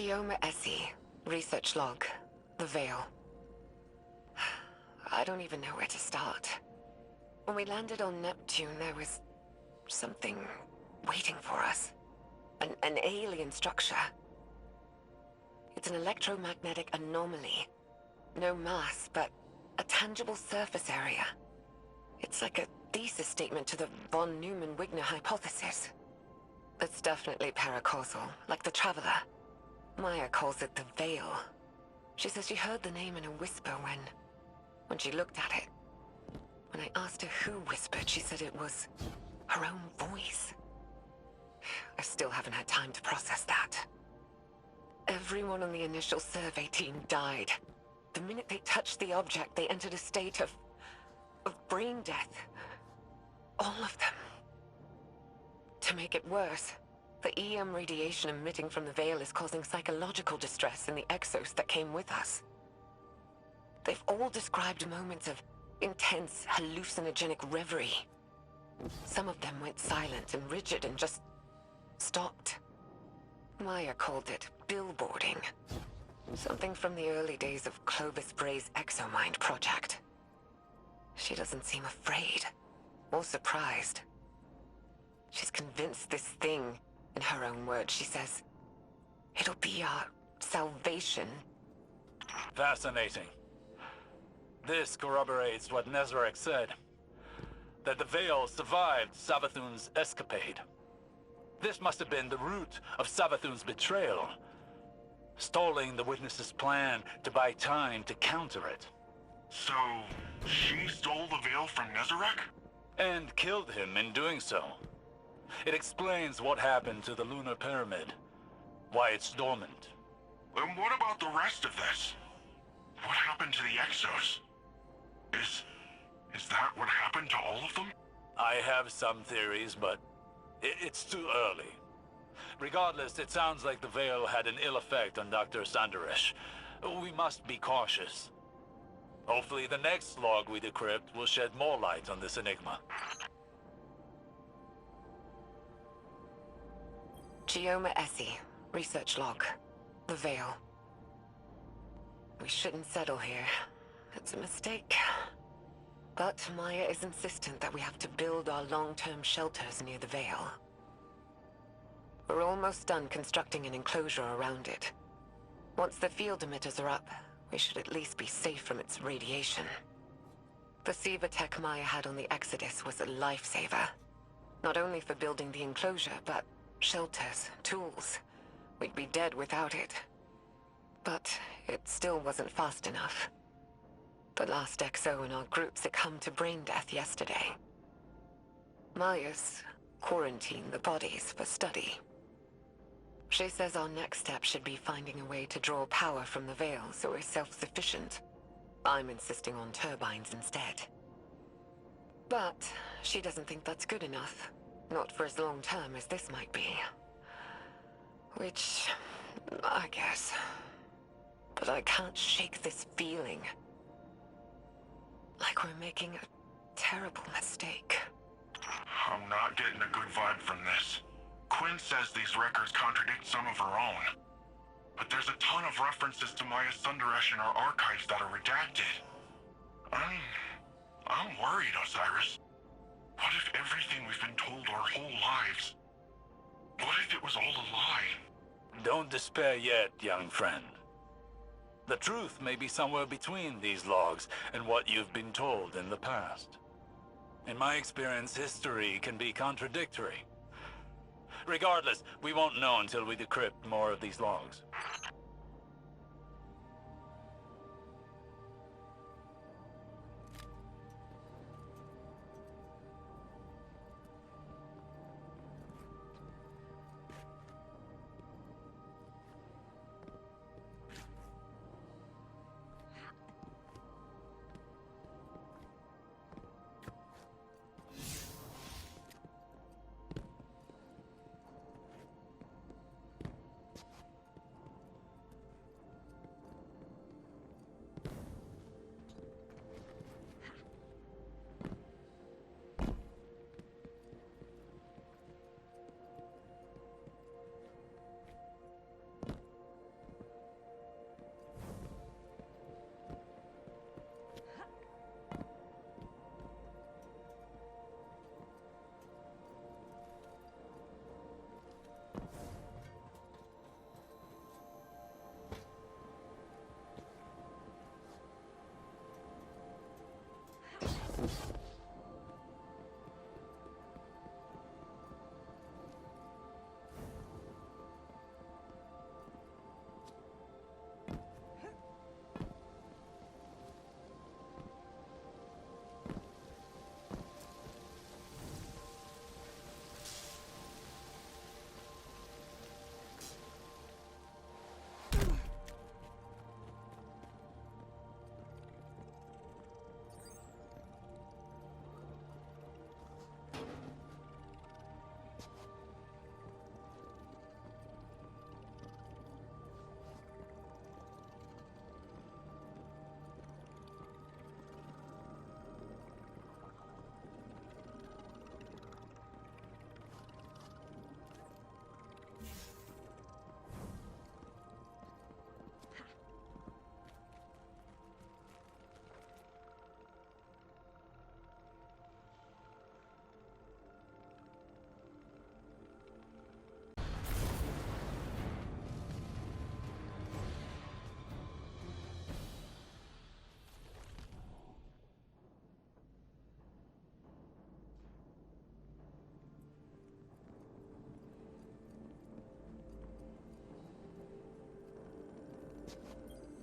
Essie, research log, the Veil. I don't even know where to start. When we landed on Neptune, there was something waiting for us. An alien structure. It's an electromagnetic anomaly. No mass, but a tangible surface area. It's like a thesis statement to the von Neumann-Wigner hypothesis. It's definitely paracausal, like the Traveler. Maya calls it the Veil. She says she heard the name in a whisper when she looked at it. When I asked her who whispered, she said it was her own voice. I still haven't had time to process that. Everyone on the initial survey team died. The minute they touched the object, they entered a state of brain death. All of them. To make it worse, the EM radiation emitting from the Veil is causing psychological distress in the exos that came with us. They've all described moments of intense, hallucinogenic reverie. Some of them went silent and rigid and just stopped. Maya called it billboarding. Something from the early days of Clovis Bray's Exomind project. She doesn't seem afraid or surprised. She's convinced this thing, in her own words, she says, it'll be our salvation. Fascinating. This corroborates what Nezarek said, that the Veil survived Savathun's escapade. This must have been the root of Savathun's betrayal, stalling the witness's plan to buy time to counter it. So, she stole the Veil from Nezarek? And killed him in doing so. It explains what happened to the lunar pyramid, why it's dormant. And what about the rest of this? What happened to the Exos? Is that what happened to all of them? I have some theories, but it's too early. Regardless, it sounds like the Veil had an ill effect on Dr. Sanderesh. We must be cautious. Hopefully the next log we decrypt will shed more light on this enigma. Essie, research log, the Veil. We shouldn't settle here. It's a mistake. But Maya is insistent that we have to build our long-term shelters near the Veil. We're almost done constructing an enclosure around it. Once the field emitters are up, we should at least be safe from its radiation. The Siva tech Maya had on the Exodus was a lifesaver. Not only for building the enclosure, but shelters, tools. We'd be dead without it. But it still wasn't fast enough. The last XO in our group succumbed to brain death yesterday. Maya's quarantined the bodies for study. She says our next step should be finding a way to draw power from the Veil so we're self-sufficient. I'm insisting on turbines instead. But she doesn't think that's good enough. Not for as long-term as this might be. Which, I guess. But I can't shake this feeling. Like we're making a terrible mistake. I'm not getting a good vibe from this. Quinn says these records contradict some of her own. But there's a ton of references to Maya Sundaresh in our archives that are redacted. I'm worried, Osiris. What if everything we've been told our whole lives? What if it was all a lie? Don't despair yet, young friend. The truth may be somewhere between these logs and what you've been told in the past. In my experience, history can be contradictory. Regardless, we won't know until we decrypt more of these logs.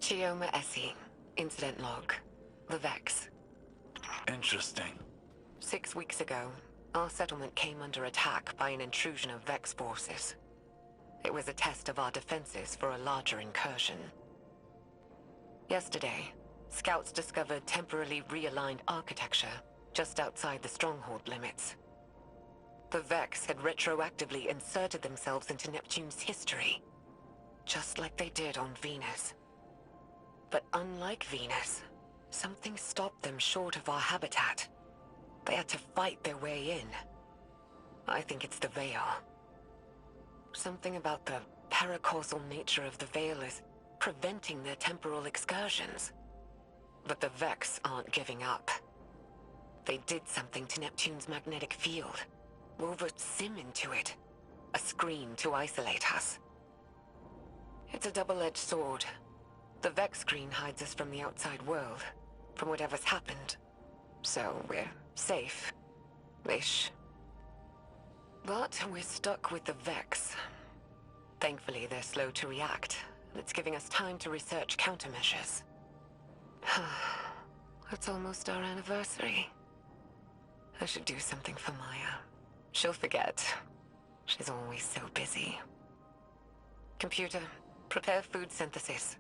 Chioma Essie, incident log. The Vex. Interesting. 6 weeks ago, our settlement came under attack by an intrusion of Vex forces. It was a test of our defenses for a larger incursion. Yesterday, scouts discovered temporarily realigned architecture just outside the stronghold limits. The Vex had retroactively inserted themselves into Neptune's history, just like they did on Venus. But unlike Venus, something stopped them short of our habitat. They had to fight their way in. I think it's the Veil. Something about the paracausal nature of the Veil is preventing their temporal excursions. But the Vex aren't giving up. They did something to Neptune's magnetic field. Wove a sim into it. A screen to isolate us. It's a double-edged sword. The Vex screen hides us from the outside world, from whatever's happened. So we're safe. Ish. But we're stuck with the Vex. Thankfully, they're slow to react, and it's giving us time to research countermeasures. It's almost our anniversary. I should do something for Maya. She'll forget. She's always so busy. Computer, prepare food synthesis.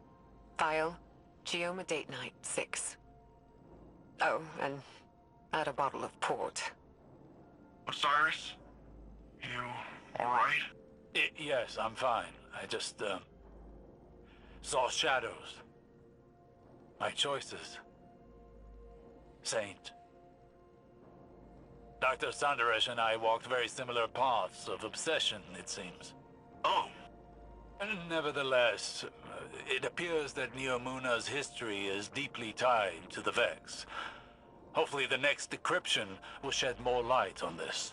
File, Chioma date night 6. Oh, and add a bottle of port. Osiris? You alright? Yes, I'm fine. I just, saw shadows. My choices. Saint. Dr. Sandaresh and I walked very similar paths of obsession, it seems. Oh. And nevertheless, it appears that Neomuna's history is deeply tied to the Vex. Hopefully the next decryption will shed more light on this.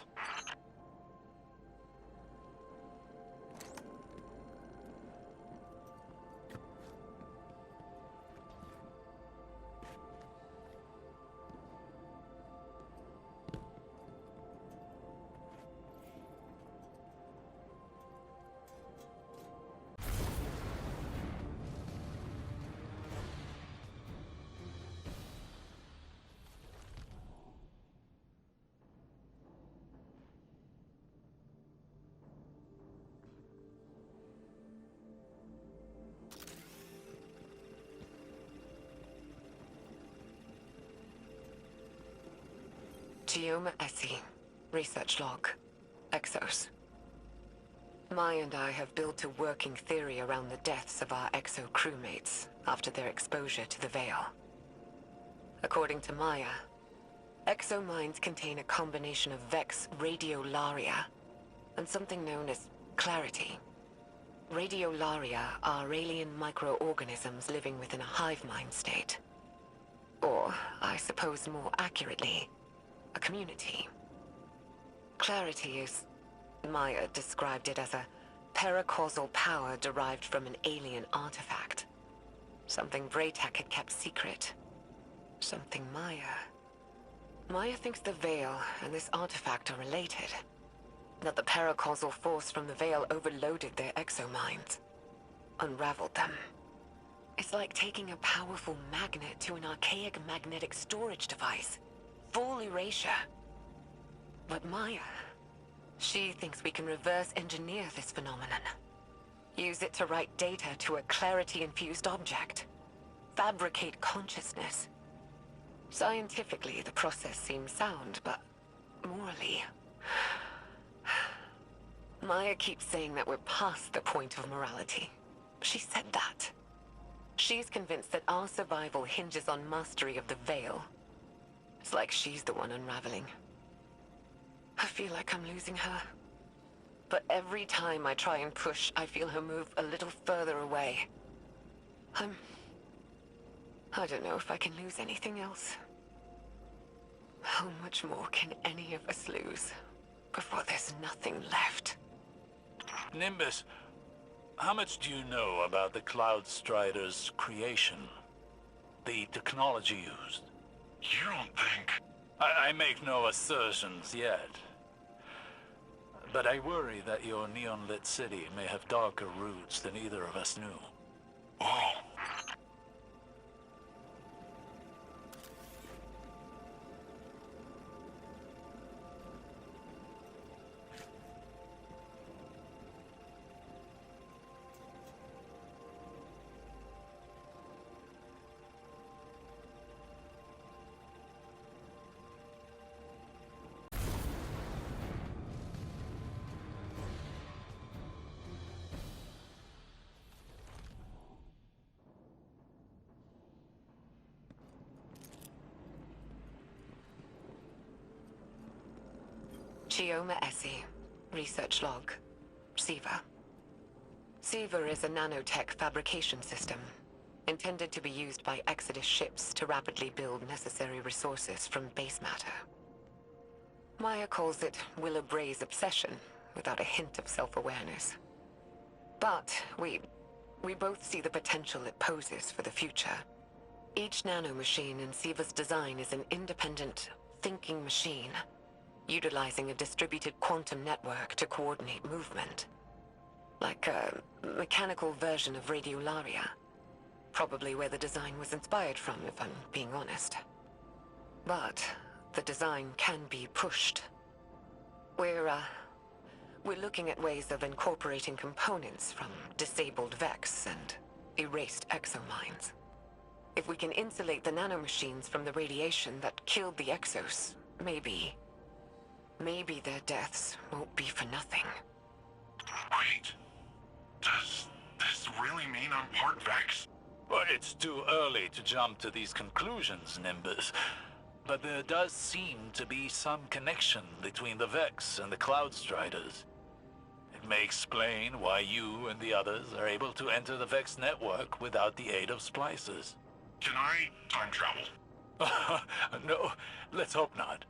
Chioma Essie, research log. Exos. Maya and I have built a working theory around the deaths of our Exo crewmates after their exposure to the Veil. According to Maya, Exo minds contain a combination of Vex radiolaria and something known as clarity. Radiolaria are alien microorganisms living within a hive mind state. Or, I suppose more accurately, a community. Clarity is, Maya described it as a paracausal power derived from an alien artifact. Something Braytech had kept secret. Something Maya thinks the Veil and this artifact are related. That the paracausal force from the Veil overloaded their exominds. Unraveled them. It's like taking a powerful magnet to an archaic magnetic storage device. Full erasure. But Maya, she thinks we can reverse engineer this phenomenon. Use it to write data to a clarity-infused object. Fabricate consciousness. Scientifically, the process seems sound, but morally... Maya keeps saying that we're past the point of morality. She said that. She's convinced that our survival hinges on mastery of the Veil. It's like she's the one unraveling. I feel like I'm losing her. But every time I try and push, I feel her move a little further away. I don't know if I can lose anything else. How much more can any of us lose before there's nothing left? Nimbus, how much do you know about the Cloud Strider's creation? The technology used? You don't think... I make no assertions yet. But I worry that your neon-lit city may have darker roots than either of us knew. Oh. Chioma Essie, research log, SIVA. SIVA is a nanotech fabrication system, intended to be used by Exodus ships to rapidly build necessary resources from base matter. Maya calls it Willa Bray's obsession, without a hint of self-awareness. But we both see the potential it poses for the future. Each nanomachine in SIVA's design is an independent, thinking machine, utilizing a distributed quantum network to coordinate movement. Like a mechanical version of Radiolaria. Probably where the design was inspired from, if I'm being honest. But the design can be pushed. We're looking at ways of incorporating components from disabled Vex and erased exomines. If we can insulate the nanomachines from the radiation that killed the Exos, maybe their deaths won't be for nothing. Wait. Does this really mean I'm part Vex? Well, it's too early to jump to these conclusions, Nimbus. But there does seem to be some connection between the Vex and the Cloud Striders. It may explain why you and the others are able to enter the Vex network without the aid of splicers. Can I time travel? No, let's hope not.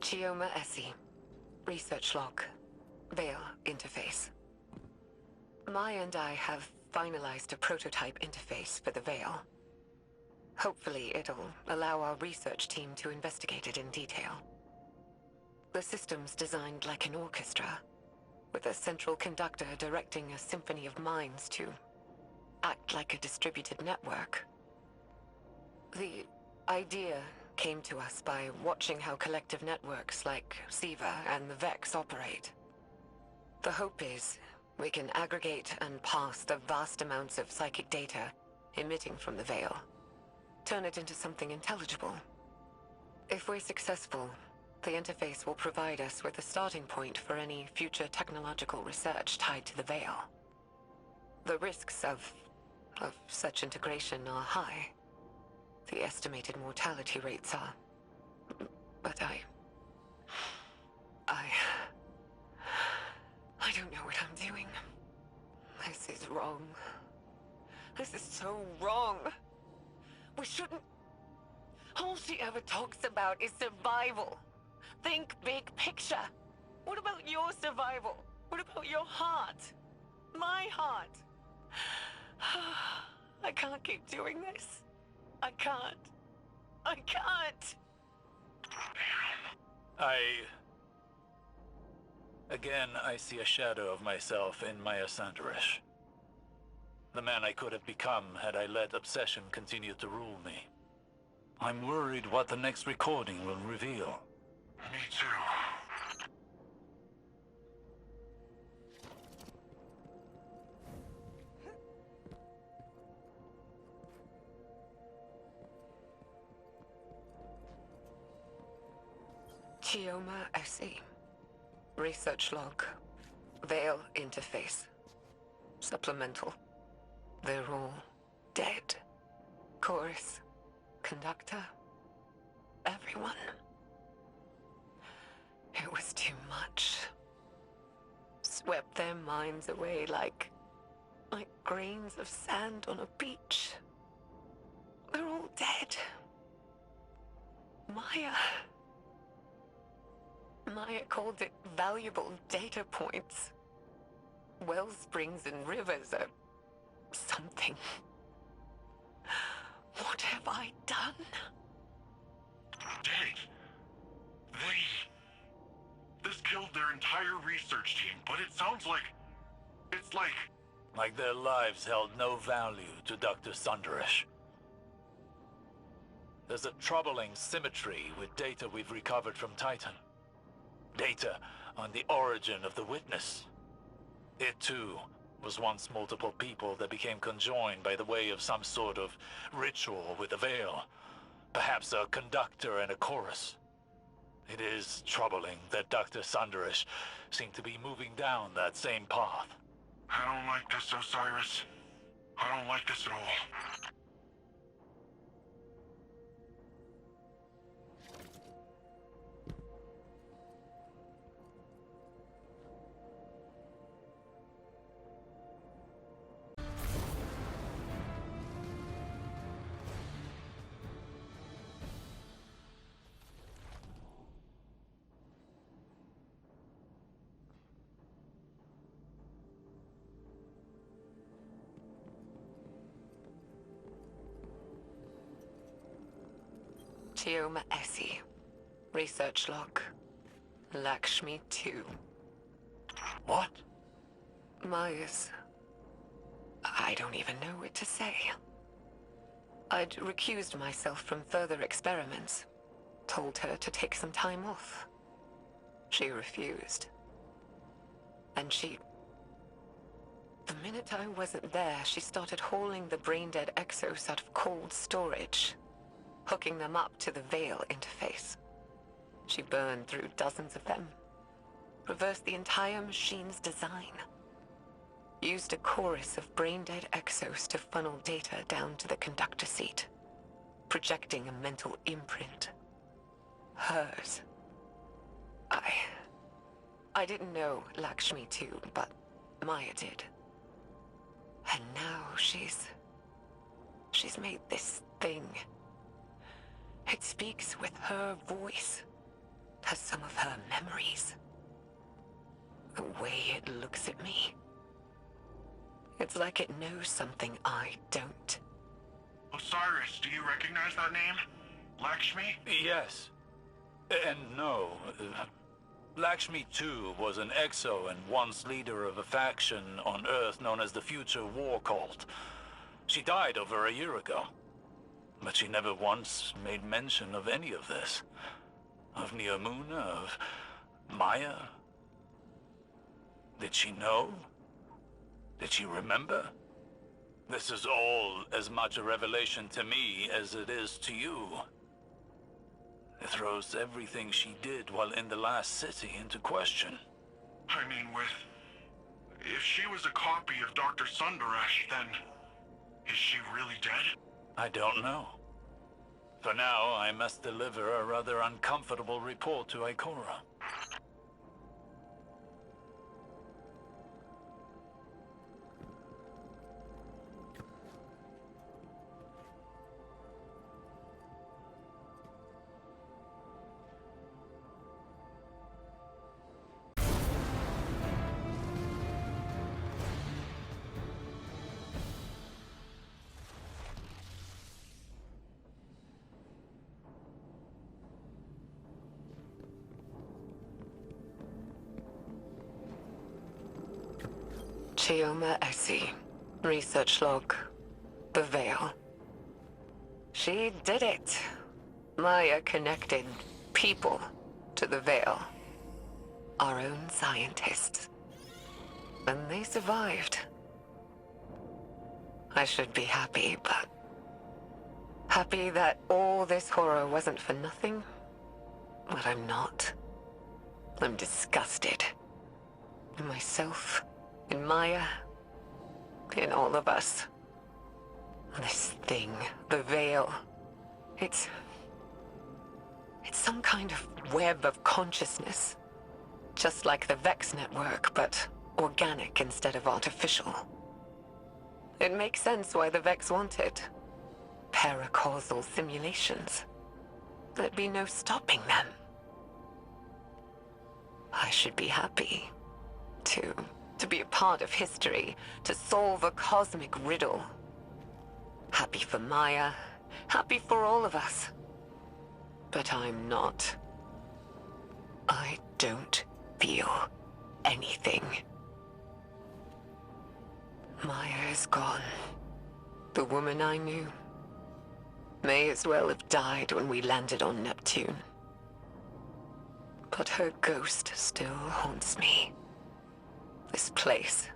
Chioma Essie, research log, Veil interface. Maya and I have finalized a prototype interface for the Veil. Hopefully it'll allow our research team to investigate it in detail. The system's designed like an orchestra, with a central conductor directing a symphony of minds to act like a distributed network. The idea came to us by watching how collective networks like SIVA and the Vex operate. The hope is we can aggregate and pass the vast amounts of psychic data emitting from the Veil, turn it into something intelligible. If we're successful, the interface will provide us with a starting point for any future technological research tied to the Veil. The risks of such integration are high. The estimated mortality rates are... But I don't know what I'm doing. This is wrong. This is so wrong. We shouldn't... All she ever talks about is survival. Think big picture. What about your survival? What about your heart? My heart? I can't keep doing this. I can't. I can't. Again, I see a shadow of myself in Maya Sanderish. The man I could have become had I let obsession continue to rule me. I'm worried what the next recording will reveal. Me too. Chioma Essie, research log, Veil interface, supplemental. They're all dead. Chorus, conductor, everyone. It was too much. Swept their minds away like grains of sand on a beach. They're all dead. Maya called it valuable data points. Well springs and rivers are something. What have I done? Dead. This killed their entire research team, but it sounds like... It's like... Like their lives held no value to Dr. Sanderish. there's a troubling symmetry with data we've recovered from Titan. Data on the origin of the Witness. It too was once multiple people that became conjoined by the way of some sort of ritual with a veil. Perhaps a conductor and a chorus. It is troubling that Dr. Sunderish seemed to be moving down that same path. I don't like this, Osiris. I don't like this at all. Chioma Essie. Research log. Lakshmi 2. What? Maya's... I don't even know what to say. I'd recused myself from further experiments. Told her to take some time off. She refused. And the minute I wasn't there, she started hauling the brain-dead Exos out of cold storage, hooking them up to the Veil interface. She burned through dozens of them, reversed the entire machine's design, used a chorus of brain-dead Exos to funnel data down to the conductor seat, projecting a mental imprint. Hers. I didn't know Lakshmi too, but Maya did. And now she's made this thing. It speaks with her voice, has some of her memories. The way it looks at me. It's like it knows something I don't. Osiris, do you recognize that name? Lakshmi? Yes. And no. Lakshmi too was an exo and once leader of a faction on Earth known as the Future War Cult. She died over a year ago. But she never once made mention of any of this. Of Neomuna, of Maya. Did she know? Did she remember? This is all as much a revelation to me as it is to you. It throws everything she did while in the last city into question. I mean, if she was a copy of Dr. Sunderish, then is she really dead? I don't know. For now, I must deliver a rather uncomfortable report to Ikora. Chioma Essie. Research log. The Veil. She did it. Maya connected people to the Veil. Our own scientists. And they survived. I should be happy, but... happy that all this horror wasn't for nothing? But I'm not. I'm disgusted. In myself. In Maya, in all of us. This thing, the Veil, it's some kind of web of consciousness. Just like the Vex network, but organic instead of artificial. It makes sense why the Vex want it. Paracausal simulations. There'd be no stopping them. I should be happy to be a part of history, to solve a cosmic riddle. Happy for Maya, happy for all of us. But I'm not. I don't feel anything. Maya is gone. The woman I knew. May as well have died when we landed on Neptune. But her ghost still haunts me. This place.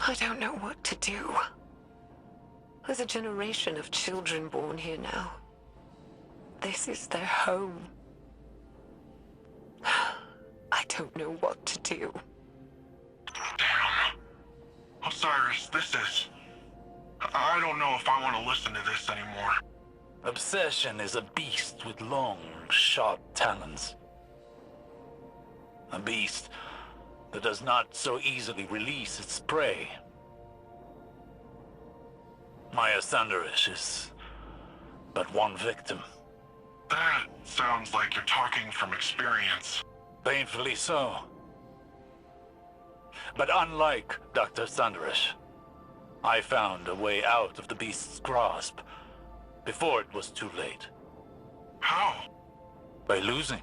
I don't know what to do. There's a generation of children born here now. This is their home. I don't know what to do. Damn. Osiris, this is... I don't know if I want to listen to this anymore. Obsession is a beast with long, sharp talons. A beast that does not so easily release its prey. Maya Sandarish is but one victim. That sounds like you're talking from experience. Painfully so. But unlike Dr. Sandarish, I found a way out of the beast's grasp before it was too late. How? By losing.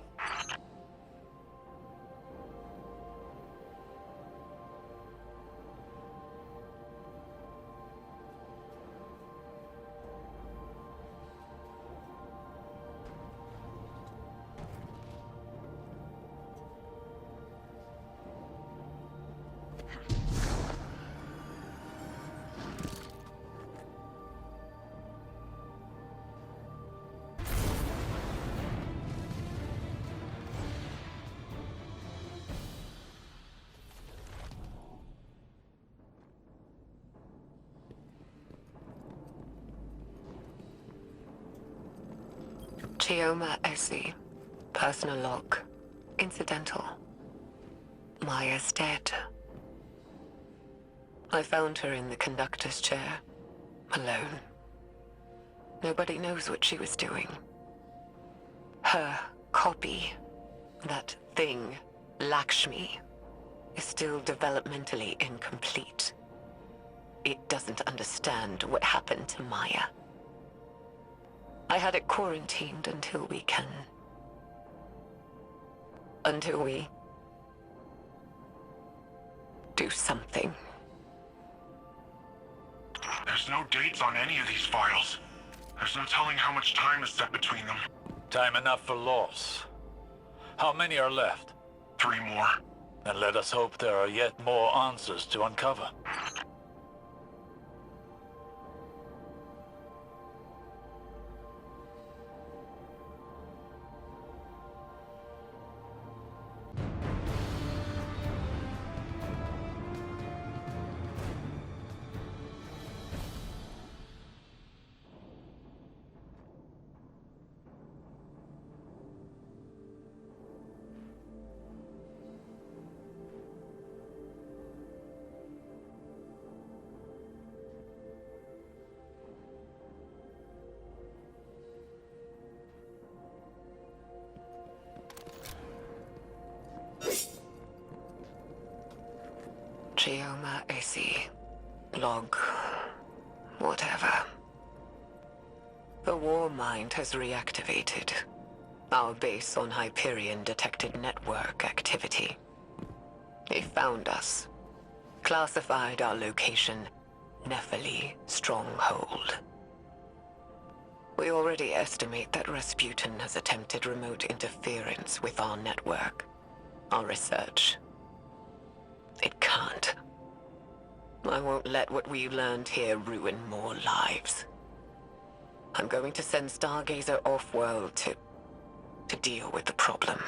Chioma Essie. Personal log. Incidental. Maya's dead. I found her in the conductor's chair. Alone. Nobody knows what she was doing. Her copy, that thing, Lakshmi, is still developmentally incomplete. It doesn't understand what happened to Maya. I had it quarantined until we do something. There's no dates on any of these files. There's no telling how much time is set between them. Time enough for loss. How many are left? 3 more. Then let us hope there are yet more answers to uncover. Chioma Essie. Log. Whatever. The war mind has reactivated. Our base on Hyperion detected network activity. They found us. Classified our location, Nephili Stronghold. We already estimate that Rasputin has attempted remote interference with our network, our research. It can't. I won't let what we learned here ruin more lives. I'm going to send Stargazer off-world to deal with the problem.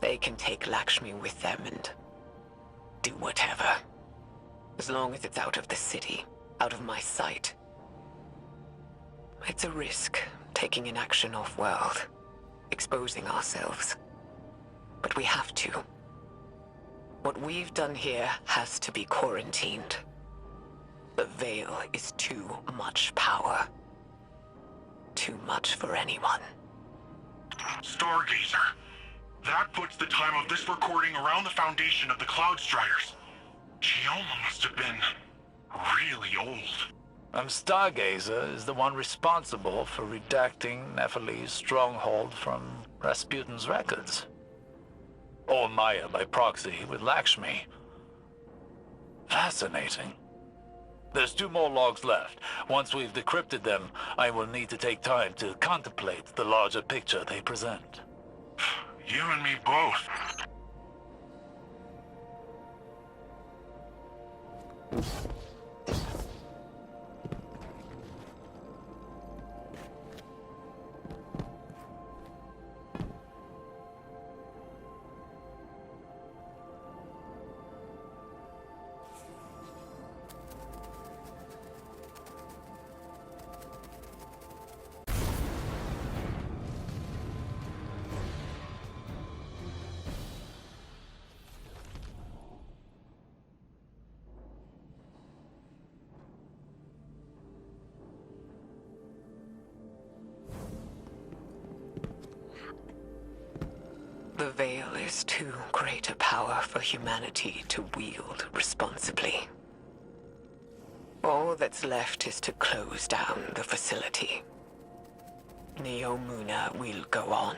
They can take Lakshmi with them and do whatever. As long as it's out of the city, out of my sight. It's a risk, taking an action off-world, exposing ourselves. But we have to. What we've done here has to be quarantined. The Veil is too much power. Too much for anyone. Stargazer. That puts the time of this recording around the foundation of the Cloud Striders. Chioma must have been really old. Stargazer is the one responsible for redacting Nephili's stronghold from Rasputin's records. Or Maya by proxy with Lakshmi. Fascinating. There's 2 more logs left. Once we've decrypted them, I will need to take time to contemplate the larger picture they present. You and me both. The Veil is too great a power for humanity to wield responsibly. All that's left is to close down the facility. Neomuna will go on.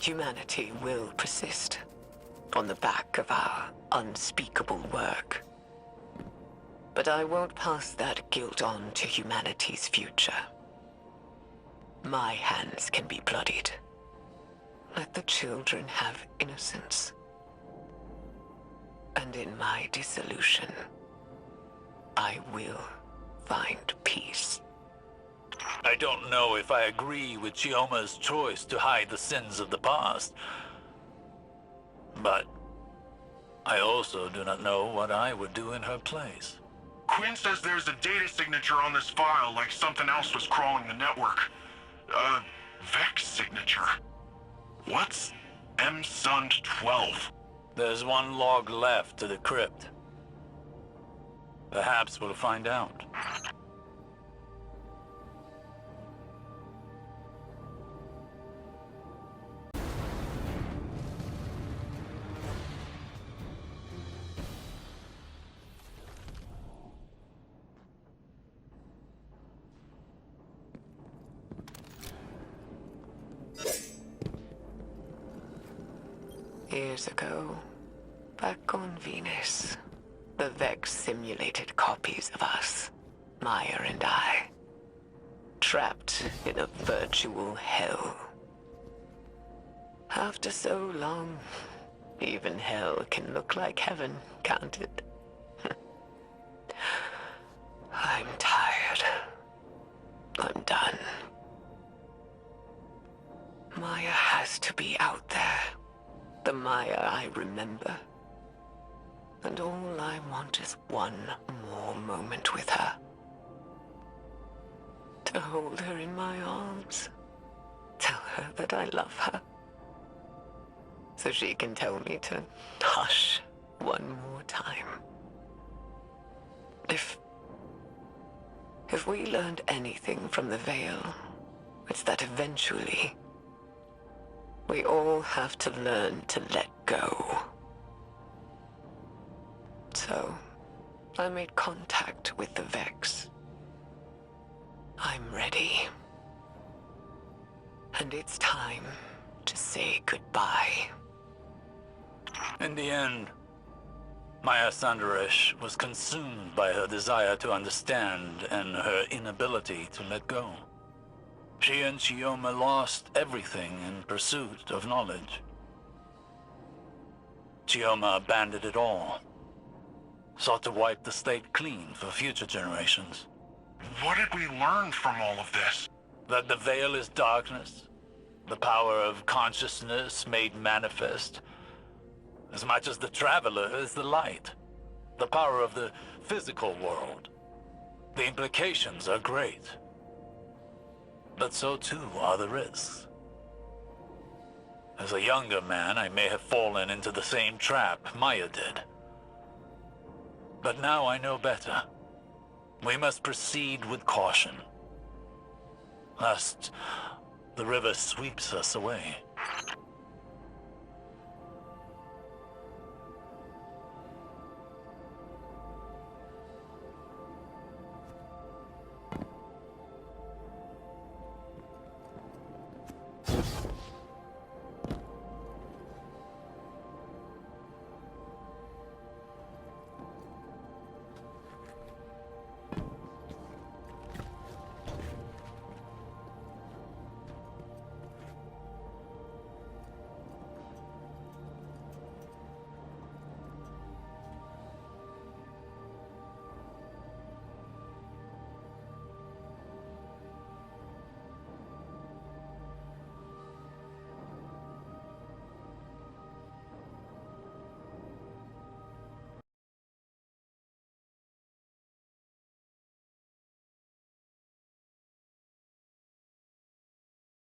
Humanity will persist on the back of our unspeakable work. But I won't pass that guilt on to humanity's future. My hands can be bloodied. Let the children have innocence. And in my dissolution, I will find peace. I don't know if I agree with Chioma's choice to hide the sins of the past. But I also do not know what I would do in her place. Quinn says there's a data signature on this file, like something else was crawling the network. Vex signature. What's MSUND 12? There's 1 log left to decrypt. Perhaps we'll find out. Years ago, back on Venus, the Vex simulated copies of us, Maya and I, trapped in a virtual hell. After so long, even hell can look like heaven, can't it? I'm tired. I'm done. Maya has to be out there. The Maya I remember. And all I want is one more moment with her. To hold her in my arms. Tell her that I love her. So she can tell me to hush one more time. If we learned anything from the Veil, it's that eventually we all have to learn to let go. So, I made contact with the Vex. I'm ready. And it's time to say goodbye. In the end, Maya Sandaresh was consumed by her desire to understand and her inability to let go. She and Chioma lost everything in pursuit of knowledge. Chioma abandoned it all, sought to wipe the slate clean for future generations. What did we learn from all of this? That the Veil is darkness, the power of consciousness made manifest, as much as the Traveler is the light, the power of the physical world. The implications are great, but so too are the risks. As a younger man, I may have fallen into the same trap Maya did. But now I know better. We must proceed with caution, lest the river sweeps us away.